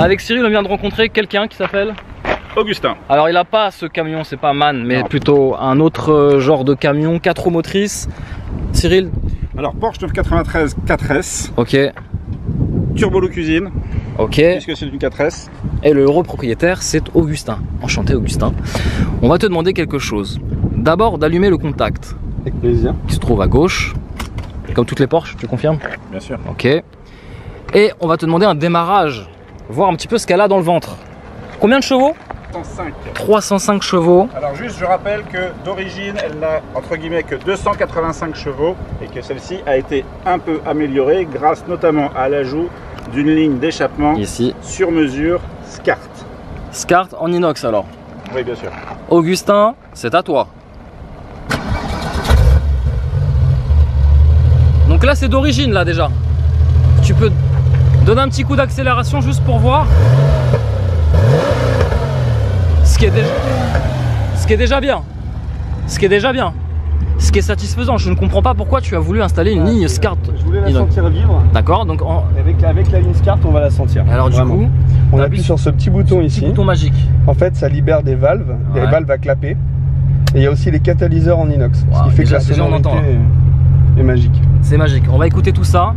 Avec Cyril, on vient de rencontrer quelqu'un qui s'appelle Augustin. Alors il n'a pas ce camion, c'est pas MAN, mais non, plutôt un autre genre de camion, 4 roues motrices. Cyril? Alors Porsche 993 4S. Ok. Turbo loue cuisine. Ok. Puisque c'est une 4S. Et le heureux propriétaire, c'est Augustin. Enchanté Augustin. On va te demander quelque chose. D'abord d'allumer le contact. Avec plaisir. Qui se trouve à gauche. Comme toutes les Porsche, tu confirmes? Bien sûr. Ok. Et on va te demander un démarrage. Voir un petit peu ce qu'elle a dans le ventre. Combien de chevaux? 305. 305 chevaux. Alors juste, je rappelle que d'origine, elle n'a entre guillemets que 285 chevaux et que celle-ci a été un peu améliorée grâce notamment à l'ajout d'une ligne d'échappement ici sur mesure SCART. SCART en inox alors? Oui, bien sûr. Augustin, c'est à toi. Donc là, c'est d'origine là déjà. Tu peux donner un petit coup d'accélération juste pour voir. Ce qui est déjà bien. Ce qui est déjà bien. Ce qui est satisfaisant. Je ne comprends pas pourquoi tu as voulu installer une ligne SCART. Je voulais la sentir vivre. D'accord, donc avec la ligne SCART, on va la sentir. Alors vraiment. Du coup, on appuie sur ce petit bouton ici. Petit bouton magique. En fait, ça libère des valves, des valves à clapper. Et il y a aussi les catalyseurs en inox. Wow, ce qui fait déjà, que la sonorité est magique. C'est magique. On va écouter tout ça.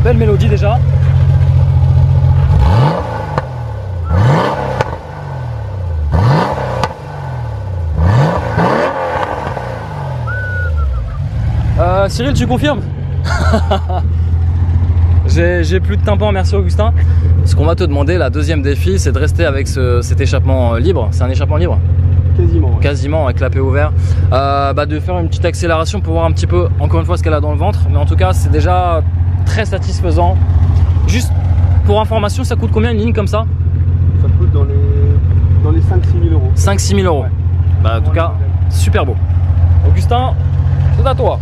Belle mélodie déjà. Cyril, tu confirmes? J'ai plus de tympan, merci Augustin. Ce qu'on va te demander, la deuxième défi, c'est de rester avec cet échappement libre. C'est un échappement libre? Quasiment. Ouais. Quasiment, avec clapet ouvert. De faire une petite accélération pour voir un petit peu, encore une fois, ce qu'elle a dans le ventre. Mais en tout cas, c'est déjà très satisfaisant. Juste pour information, ça coûte combien une ligne comme ça? Ça coûte dans les 5-6 000 euros. 5-6 000 euros. Ouais. En tout cas, super beau. Augustin, c'est à toi.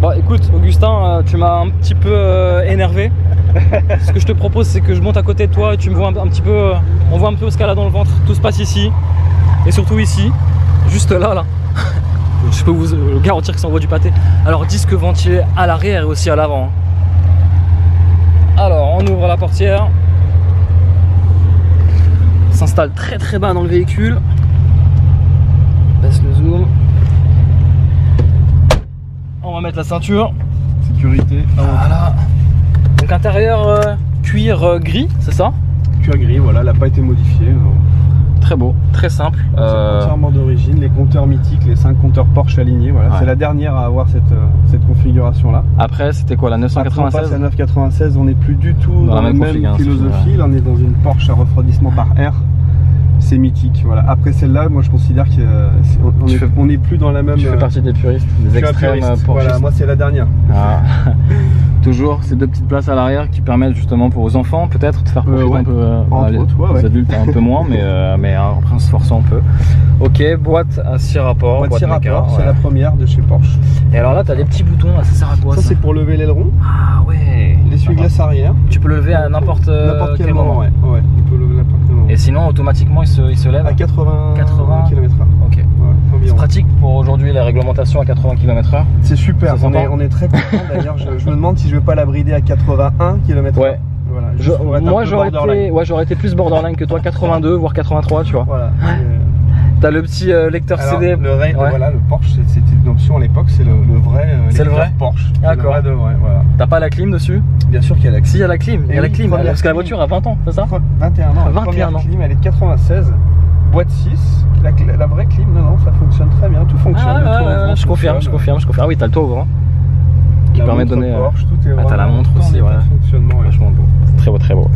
Bon écoute Augustin, tu m'as un petit peu énervé. Ce que je te propose, c'est que je monte à côté de toi et tu me vois un petit peu, on voit un peu ce qu'elle a dans le ventre. Tout se passe ici et surtout ici, juste là. Je peux vous garantir que ça envoie du pâté. Alors disque ventilé à l'arrière et aussi à l'avant. Alors on ouvre la portière, s'installe très bas dans le véhicule. Baisse le zoom. On va mettre la ceinture. Sécurité. Voilà. Donc intérieur cuir gris, c'est ça? Cuir gris, voilà, elle n'a pas été modifiée. Très beau, très simple. C'est entièrement d'origine, les compteurs mythiques, les 5 compteurs Porsche alignés. Voilà. Ouais. C'est la dernière à avoir cette configuration là. Après c'était quoi, la 996? Après, on passe à 996, on n'est plus du tout dans la même philosophie. Là on est dans une Porsche à refroidissement par air. C'est mythique, voilà. Après celle-là, moi je considère qu'on n'est plus dans la même. Tu fais partie des puristes, des extrêmes Porsche. Voilà, moi c'est la dernière. Ah. Toujours ces deux petites places à l'arrière qui permettent justement pour aux enfants peut-être de faire profiter un peu. Les adultes un peu moins, mais après en se forçant un peu. Ok, boîte à 6 rapports. Boîte 6 rapports, c'est la première de chez Porsche. Et alors là, tu as des petits boutons, ça sert à quoi? Ça c'est pour lever l'aileron. Ah ouais. L'essuie-glace arrière. Tu peux le lever à n'importe quel moment. Ouais, on peut lever n'importe quel moment. Et sinon, automatiquement, il se lève à 80 km/h. Ok. Ouais, c'est pratique pour aujourd'hui les réglementations à 80 km/h. C'est super, on est très content. D'ailleurs, je me demande si je ne vais pas la brider à 81 km/h. Ouais. Voilà, moi j'aurais été plus borderline que toi, 82 voire 83, tu vois. Voilà. T'as le petit lecteur CD. Voilà, le Porsche, c'était une option à l'époque, c'est le vrai lecteur Porsche. D'accord. Voilà. T'as pas la clim dessus? Bien sûr qu'il y a la clim. Si, il y a la clim. Il y a la clim. Parce que la voiture a 20 ans, c'est ça? 21 ans. La première clim, elle est de 96. Boîte 6. La vraie clim, non, ça fonctionne très bien. Tout fonctionne. Je confirme. Ah oui, t'as le toit ouvrant qui permet de donner. Porsche, tout est t'as la montre aussi, voilà. Fonctionnement vachement beau. C'est très beau.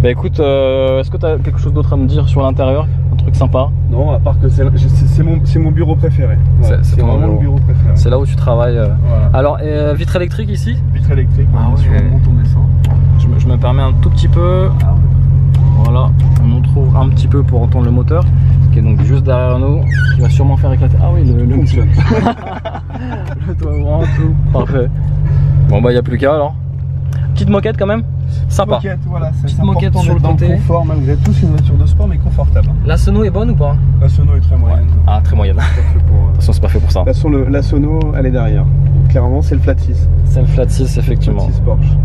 Bah écoute, est-ce que tu as quelque chose d'autre à me dire sur l'intérieur? Un truc sympa? Non, à part que c'est mon bureau préféré. Ouais, c'est vraiment mon bureau préféré. C'est là où tu travailles. Voilà. Alors, vitre électrique ici? Vitre électrique, on monte, on descend. Je me permets un tout petit peu. Voilà, on on trouve un petit peu pour entendre le moteur, qui est donc juste derrière nous, qui va sûrement faire éclater. Ah oui, le fonctionne. Le toit ouvrant, tout. Parfait. Bon bah il n'y a plus qu'à alors. Petite moquette quand même. Sympa. Moquette, voilà, petite moquette sur le côté. Confort malgré tout, c'est une voiture de sport mais confortable. La sono est bonne ou pas? La sono est très moyenne. Ouais. Ah très moyenne. De toute façon c'est pas fait pour ça. La sono elle est derrière. Clairement c'est le flat 6. C'est le flat 6 effectivement. Le flat 6 Porsche.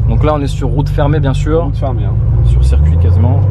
Donc là on est sur route fermée bien sûr. Route fermée hein. Sur circuit quasiment.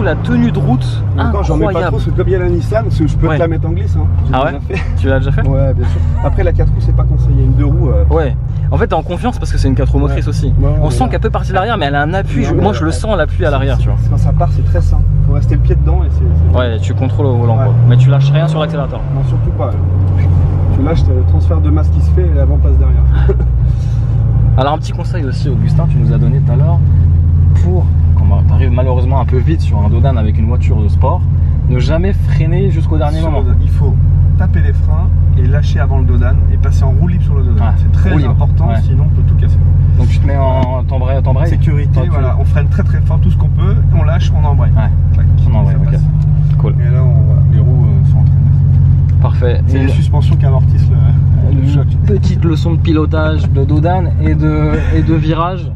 La tenue de route incroyable. J'en mets pas trop parce que comme il y a la Nissan, je peux te la mettre en glisse. Hein. Ah ouais fait. Tu l'as déjà fait? Ouais, bien sûr. Après la 4 roues c'est pas conseillé, une 2 roues. Ouais. En fait t'es en confiance parce que c'est une 4 roues motrice aussi. Ouais, on sent qu'elle peut partir de l'arrière mais elle a un appui. Moi je le sens l'appui à l'arrière tu vois. Quand ça part c'est très simple. Faut rester le pied dedans et c'est. Ouais tu contrôles au volant quoi. Mais tu lâches rien sur l'accélérateur. Non surtout pas. Tu lâches le transfert de masse qui se fait et l'avant passe derrière. Alors un petit conseil aussi Augustin, tu nous as donné tout à l'heure pour tu arrives malheureusement un peu vite sur un Dodan avec une voiture de sport, ne jamais freiner jusqu'au dernier moment. Il faut taper les freins et lâcher avant le Dodan et passer en roue libre sur le Dodan. Ouais, c'est très important, sinon on peut tout casser. Donc tu te mets en t'embraye. Sécurité, voilà, on freine très fort tout ce qu'on peut, on lâche, on embraye. Ouais, on embraye, ok. Cool. Et là, les roues sont entraînées. Parfait. C'est les suspensions qui amortissent le choc. Petite leçon de pilotage de Dodan et de virage.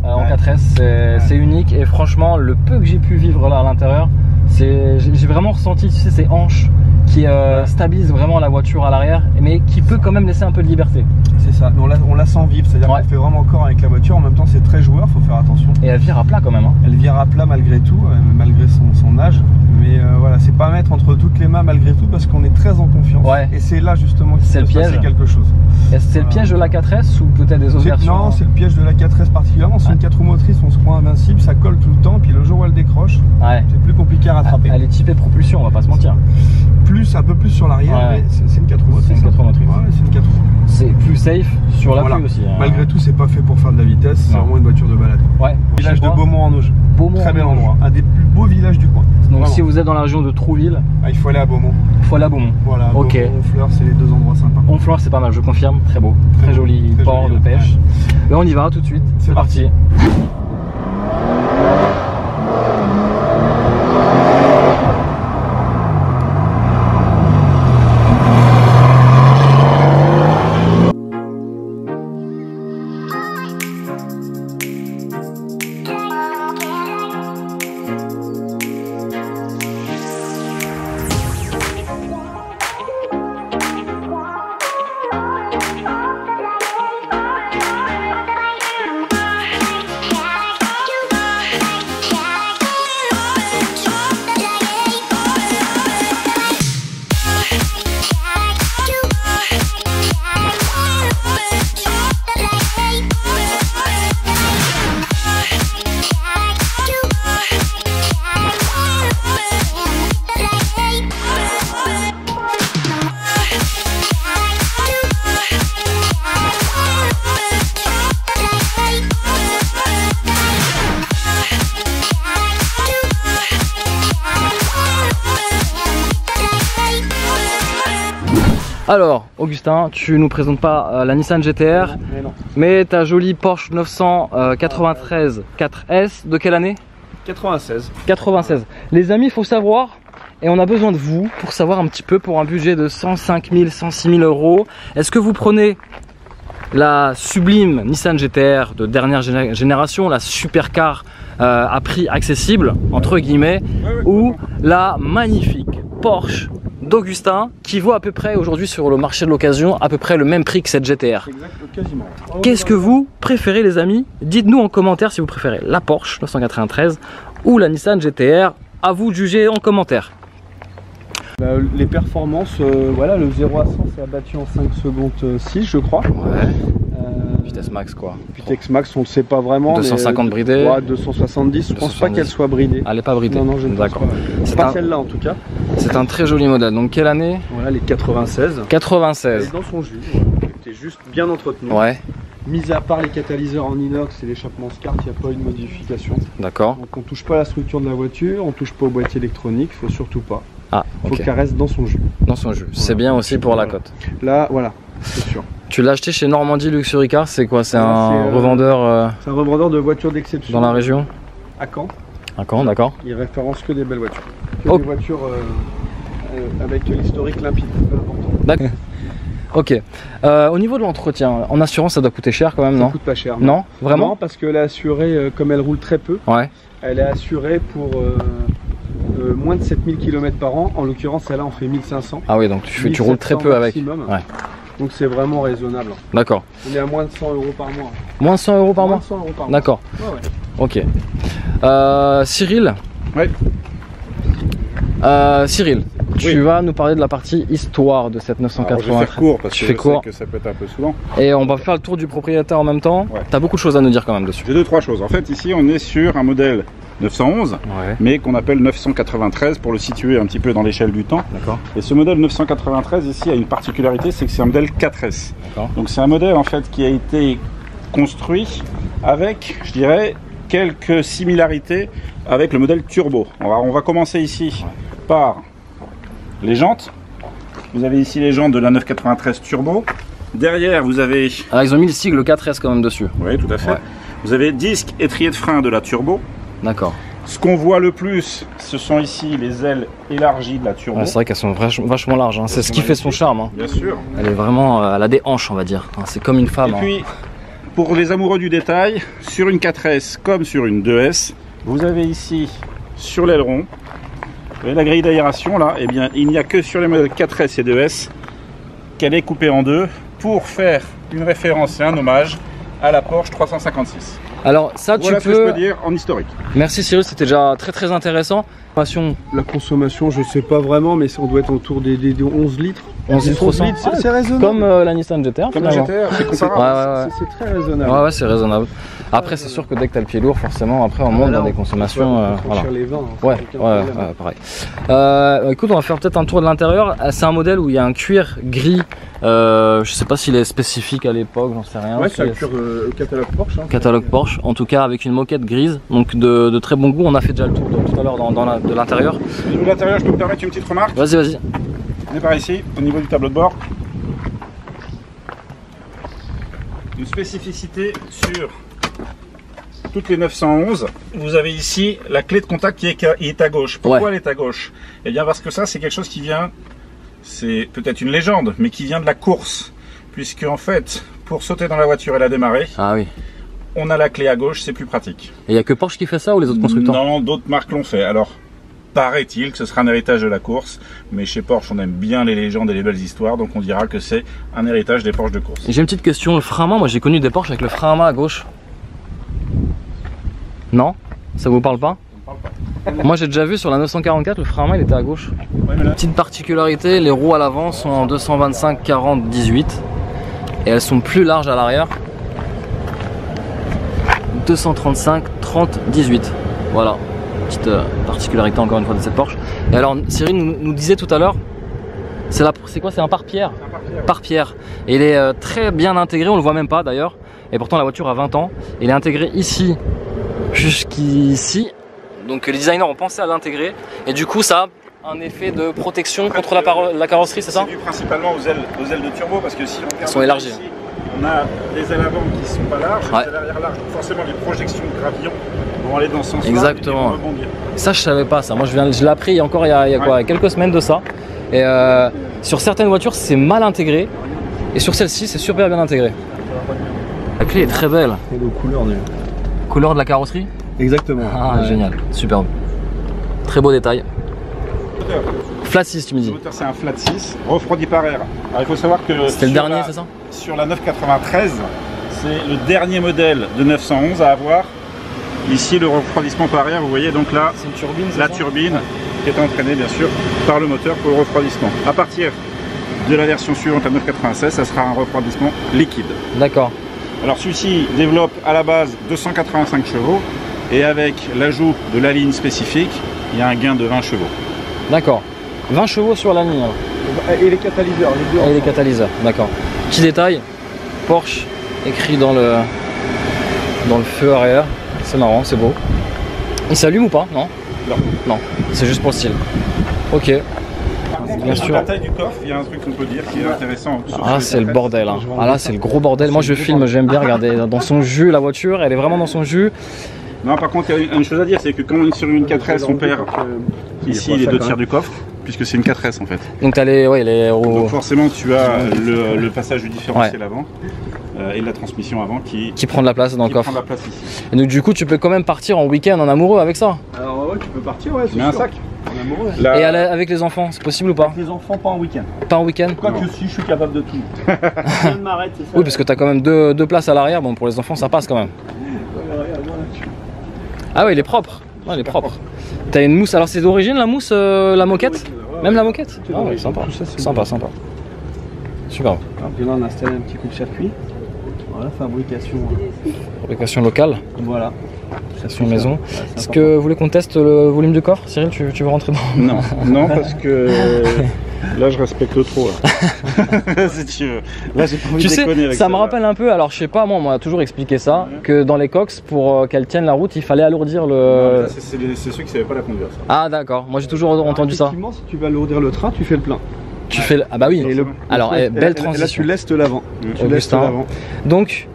En 4S c'est unique et franchement le peu que j'ai pu vivre là à l'intérieur, j'ai vraiment ressenti tu sais, ces hanches qui stabilisent vraiment la voiture à l'arrière mais qui peut quand même laisser un peu de liberté. C'est ça, on la sent vivre, c'est-à-dire qu'elle fait vraiment corps avec la voiture, en même temps c'est très joueur, faut faire attention. Et elle vire à plat quand même hein. Elle vire à plat malgré tout, malgré son âge, mais voilà, c'est pas à mettre entre toutes les mains malgré tout parce qu'on est très en confiance. Ouais. Et c'est là justement qu'il peut se passer quelque chose. C'est le piège de la 4S ou peut-être des autres versions? Non, c'est le piège de la 4S particulièrement, c'est une 4 roues motrices, on se croit invincible, ça colle tout le temps, puis le jour où elle décroche, c'est plus compliqué à rattraper. Elle est typée propulsion, on va pas se mentir. Un peu plus sur l'arrière, mais c'est une 4 roues motrices. C'est une 4 roues motrices. Ouais, c'est une 4 roues. C'est plus safe sur l'appui aussi. Hein. Malgré tout, c'est pas fait pour faire de la vitesse, c'est vraiment une voiture de balade. Ouais. Village de Beaumont en Auge. Très bel endroit, un des plus beaux villages du coin. Donc vraiment. Si vous êtes dans la région de Trouville, il faut aller à Beaumont. Voilà, ok. Beaumont, Honfleur, c'est les deux endroits sympas. Honfleur, c'est pas mal, je confirme, très beau. Très joli port de pêche. Et on y va tout de suite. C'est parti. Alors, Augustin, tu nous présentes pas la Nissan GT-R, mais ta jolie Porsche 993 4S de quelle année? 96. 96. Les amis, il faut savoir, et on a besoin de vous pour savoir un petit peu, pour un budget de 105 000, 106 000 euros, est-ce que vous prenez la sublime Nissan GT-R de dernière génération, la supercar à prix accessible, entre guillemets, ou la magnifique Porsche d'Augustin qui vaut à peu près aujourd'hui sur le marché de l'occasion à peu près le même prix que cette GT-R. Quasiment. Qu'est-ce que vous préférez les amis? Dites-nous en commentaire si vous préférez la Porsche 993 ou la Nissan GT-R, à vous de juger en commentaire. Les performances, voilà, le 0 à 100 c'est abattu en 5 secondes 6 je crois. vitesse max quoi. Vitesse max, on le sait pas vraiment. 250 bridée. Ouais, 270. Je pense pas qu'elle soit bridée. Elle est pas bridée. Non, je ne pense pas. C'est pas celle-là en tout cas. C'est un très joli modèle. Donc quelle année? Voilà, les 96. 96. Elle est dans son jus. Elle est juste bien entretenue. Ouais. Mis à part les catalyseurs en inox et l'échappement SCART, il n'y a pas eu de modification. D'accord. Donc on touche pas à la structure de la voiture, on touche pas au boîtier électronique, il faut surtout pas. Ah, faut qu'elle reste dans son jus. Dans son jus. C'est bien aussi pour la cote. Là, voilà, c'est sûr. Tu l'as acheté chez Normandie Luxury Car, c'est quoi? C'est un revendeur c'est un revendeur de voitures d'exception. Dans la région? À Caen. À Caen, d'accord. Il référence que des belles voitures. Que des voitures avec l'historique limpide. D'accord. Ok. Au niveau de l'entretien, en assurance, ça doit coûter cher quand même, non? Ça coûte pas cher. Non, vraiment? Non, parce qu'elle est assurée, comme elle roule très peu, ouais. Elle est assurée pour moins de 7000 km par an. En l'occurrence, celle-là, on fait 1500. Ah oui, donc tu roules très peu avec. Ouais. Donc c'est vraiment raisonnable. D'accord. On est à moins de 100 € par mois. Moins de 100 € par mois? 100 € par mois. D'accord. Ouais, ouais. Ok. Cyril? Oui. Cyril, tu vas nous parler de la partie histoire de cette 993. Alors, je vais faire court parce que je sais court. que ça peut être un peu saoulant. Et on va faire le tour du propriétaire en même temps. Ouais. Tu as beaucoup de choses à nous dire quand même dessus. J'ai 2-3 choses. En fait, ici, on est sur un modèle 911, mais qu'on appelle 993 pour le situer un petit peu dans l'échelle du temps. D'accord. Et ce modèle 993 ici a une particularité, c'est que c'est un modèle 4S. Donc c'est un modèle en fait qui a été construit avec, je dirais, quelques similarités avec le modèle turbo. On va commencer ici par les jantes. Vous avez ici les jantes de la 993 turbo. Derrière, vous avez... Alors ils ont mis le sigle 4S quand même dessus. Oui, tout à fait. Ouais. Vous avez disque étrier de frein de la turbo. D'accord. Ce qu'on voit le plus, ce sont ici les ailes élargies de la turbo. Ouais, c'est vrai qu'elles sont vachement larges. Hein. C'est ce qui fait son charme. Hein. Bien sûr. Elle est vraiment... elle a des hanches, on va dire. C'est comme une femme. Et puis, pour les amoureux du détail, sur une 4S comme sur une 2S, vous avez ici, sur l'aileron, vous voyez la grille d'aération là, eh bien, il n'y a que sur les modèles 4S et 2S qu'elle est coupée en deux pour faire une référence et un hommage à la Porsche 356. Alors ça, voilà tu ce que je peux dire en historique. Merci Cyril, c'était déjà très intéressant. La consommation, je sais pas vraiment, mais on doit être autour des 11 litres. 11 litres, c'est raisonnable. Comme la Nissan GTR. Comme la GTR, c'est comparable. C'est très raisonnable. Ouais, c'est raisonnable. Après, c'est sûr que dès que tu as le pied lourd, forcément, après on monte dans des consommations. Voilà. Les 20, pareil. Écoute, on va faire peut-être un tour de l'intérieur. C'est un modèle où il y a un cuir gris. Je sais pas s'il est spécifique à l'époque, j'en sais rien. Ouais, c'est un cuir catalogue Porsche. Hein, catalogue Porsche, en tout cas avec une moquette grise, donc de très bon goût. On a fait déjà le tour tout à l'heure de l'intérieur. Au niveau de l'intérieur, je peux me permettre une petite remarque? Vas-y. On est par ici, au niveau du tableau de bord. Une spécificité sur toutes les 911, vous avez ici la clé de contact qui est à gauche. Pourquoi elle est à gauche? Eh bien parce que ça, c'est quelque chose qui vient, c'est peut-être une légende, mais qui vient de la course. Puisque en fait, pour sauter dans la voiture et la démarrer, on a la clé à gauche, c'est plus pratique. Et il n'y a que Porsche qui fait ça ou les autres constructeurs? Non, d'autres marques l'ont fait. Alors, paraît-il que ce sera un héritage de la course, mais chez Porsche on aime bien les légendes et les belles histoires, donc on dira que c'est un héritage des Porsche de course. J'ai une petite question, le frein à main, moi j'ai connu des Porsche avec le frein à main à gauche. Non? Ça vous parle pas? Ça me parle pas. Moi j'ai déjà vu sur la 944, le frein à main il était à gauche. Ouais, mais là... Petite particularité, les roues à l'avant sont en 225 40 18 et elles sont plus larges à l'arrière. 235 30 18. Voilà. Petite particularité encore une fois de cette Porsche. Et alors Cyril nous disait tout à l'heure, c'est quoi? C'est un pare-pierre. Pare-pierre. Et il est très bien intégré, on le voit même pas d'ailleurs. Et pourtant la voiture a 20 ans. Il est intégré ici jusqu'ici. Donc les designers ont pensé à l'intégrer. Et du coup ça a un effet de protection contre la carrosserie, c'est ça? C'est dû principalement aux ailes de turbo, parce que si on regarde, elles sont élargies. Ici, on a les ailes avant qui sont pas larges, les ailes arrière larges. Donc forcément les projections de gravillon vont aller dans ce sens-là. Exactement. Ça je savais pas ça. Moi je l'ai appris encore il y a quelques semaines de ça. Et sur certaines voitures c'est mal intégré. Et sur celle-ci c'est super bien intégré. La clé est très belle. Et de couleur de la carrosserie? Exactement. Ah génial, superbe. Très beau détail. Flat 6 tu me dis? Le moteur c'est un flat 6, refroidi par air. Alors il faut savoir que c'était le dernier, c'est ça? Sur la 993, c'est le dernier modèle de 911 à avoir ici le refroidissement par air. Vous voyez donc là, c'est une turbine, la turbine qui est entraînée bien sûr par le moteur pour le refroidissement. À partir de la version suivante, la 996, ça sera un refroidissement liquide. D'accord. Alors celui-ci développe à la base 285 chevaux et avec l'ajout de la ligne spécifique, il y a un gain de 20 chevaux. D'accord. 20 chevaux sur la ligne. Et les catalyseurs, les deux. Et les catalyseurs, d'accord. Petit détail, Porsche écrit dans le feu arrière. C'est marrant, c'est beau. Il s'allume ou pas? Non. Non, c'est juste pour le style. Ok. Bien sûr. La taille du coffre, il y a un truc qu'on peut dire qui est intéressant. Ah, c'est le bordel. Hein. Ah là, c'est le gros bordel. Moi, je filme, j'aime bien regarder dans son jus la voiture. Elle est vraiment dans son jus. Non, par contre, il y a une chose à dire, c'est que quand on est sur une 4S, on perd ici les 2 tiers du coffre, puisque c'est une 4S en fait. Donc, t'as les roues. Donc forcément, tu as le passage du différentiel avant et la transmission avant qui prend de la place dans le coffre. Prend de la place ici. Et donc, du coup, tu peux quand même partir en week-end en amoureux avec ça. Alors, ouais, tu peux partir, ouais. Tu mets un sac. En amoureux. Et avec les enfants, c'est possible ou pas? Avec les enfants, pas en week-end. Pas en week-end? Quoique si, je suis capable de tout. Je m'arrête, c'est ça. Oui, parce que t'as quand même deux places à l'arrière. Bon, pour les enfants, ça passe quand même. Ah ouais, il est propre. Ouais, il est propre. T'as une mousse. Alors c'est d'origine la mousse, la moquette? Même la moquette? Ah ouais, sympa. Sympa. Super. Puis là on a installé un petit coup de circuit. Voilà, fabrication. Fabrication locale. Voilà. Fabrication maison. Est-ce que vous voulez qu'on teste le volume du coffre? Cyril, tu veux rentrer dans? Non, parce que là je respecte trop. Là, si tu veux. Là j'ai pas envie de déconner avec ça. Ça me rappelle un peu, alors je sais pas, moi on m'a toujours expliqué ça, que dans les cox, pour qu'elles tiennent la route, il fallait alourdir le... C'est ceux qui savaient pas la conduire ça. Ah d'accord, moi j'ai toujours entendu ça. Effectivement, si tu veux alourdir le train, tu fais le plein. Tu fais le... Ah bah oui. Alors, belle transition. Là tu laisses l'avant. Donc,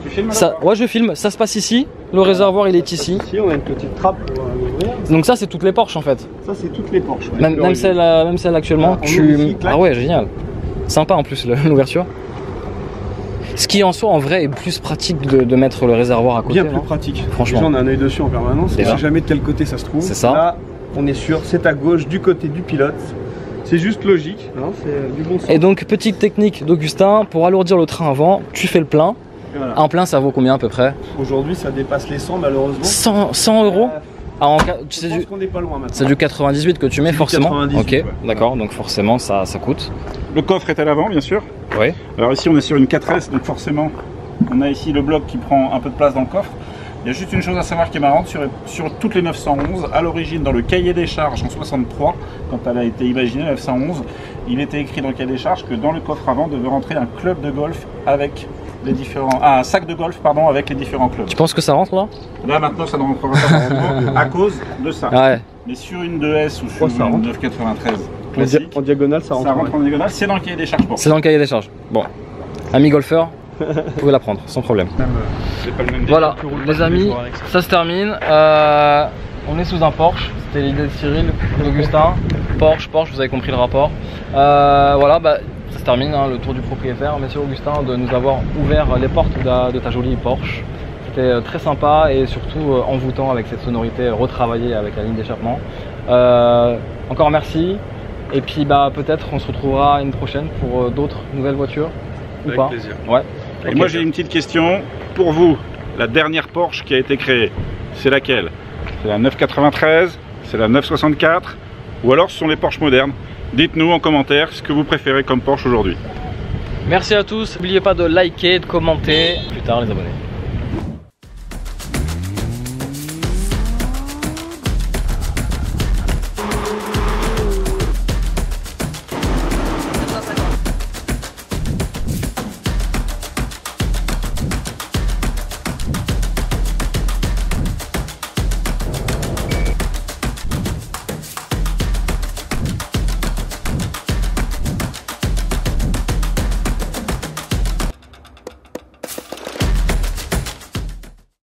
tu filmes ça, ouais je filme, ça se passe ici, le réservoir il est ici. Ici on a une petite trappe pour l'ouvrir. Donc ça c'est toutes les Porsche en fait. Ça c'est toutes les Porsche. Ouais. Même celle actuellement. Ah ouais génial. Sympa en plus l'ouverture. Ce qui en soi en vrai est plus pratique de mettre le réservoir à côté. Bien plus pratique. Franchement. Déjà, on a un œil dessus en permanence. On ne sait jamais de quel côté ça se trouve. C'est ça. Là on est sûr, c'est à gauche du côté du pilote. C'est juste logique. C'est du bon sens. Et donc petite technique d'Augustin, pour alourdir le train avant, tu fais le plein. Voilà. En plein ça vaut combien à peu près? Aujourd'hui ça dépasse les 100 malheureusement. 100 euros. Je pense qu'on n'est pas loin maintenant. C'est du 98 que tu mets forcément. 98, ok, ouais. D'accord, donc forcément ça coûte. Le coffre est à l'avant bien sûr. Oui. Alors ici on est sur une 4S, donc forcément on a ici le bloc qui prend un peu de place dans le coffre. Il y a juste une chose à savoir qui est marrante, sur toutes les 911, à l'origine dans le cahier des charges en 63, quand elle a été imaginée, 911, il était écrit dans le cahier des charges que dans le coffre avant devait rentrer un club de golf avec les différents... Ah, un sac de golf, pardon, avec les différents clubs. Tu penses que ça rentre là? Là maintenant ça ne rentrera pas à cause de ça. Ouais. Mais sur une 2S ou sur une 993 classique, en diagonale ça rentre. Ça rentre en diagonale, c'est dans le cahier des charges. C'est dans le cahier des charges. Bon, amis golfeurs, vous pouvez la prendre sans problème. Voilà, les amis, ça se termine. On est sous un Porsche, c'était l'idée de Cyril, d'Augustin. Porsche, vous avez compris le rapport. Voilà, bah, ça se termine, hein, le tour du propriétaire. Merci Augustin de nous avoir ouvert les portes de ta jolie Porsche. C'était très sympa et surtout envoûtant avec cette sonorité retravaillée avec la ligne d'échappement. Encore merci. Et puis bah, peut-être on se retrouvera une prochaine pour d'autres nouvelles voitures. Avec ou pas. plaisir. Ouais. Et okay. Moi j'ai une petite question pour vous. La dernière Porsche qui a été créée, c'est laquelle? C'est la 993, c'est la 964 ou alors ce sont les Porsche modernes? Dites-nous en commentaire ce que vous préférez comme Porsche aujourd'hui. Merci à tous, n'oubliez pas de liker, de commenter. Plus tard les abonnés.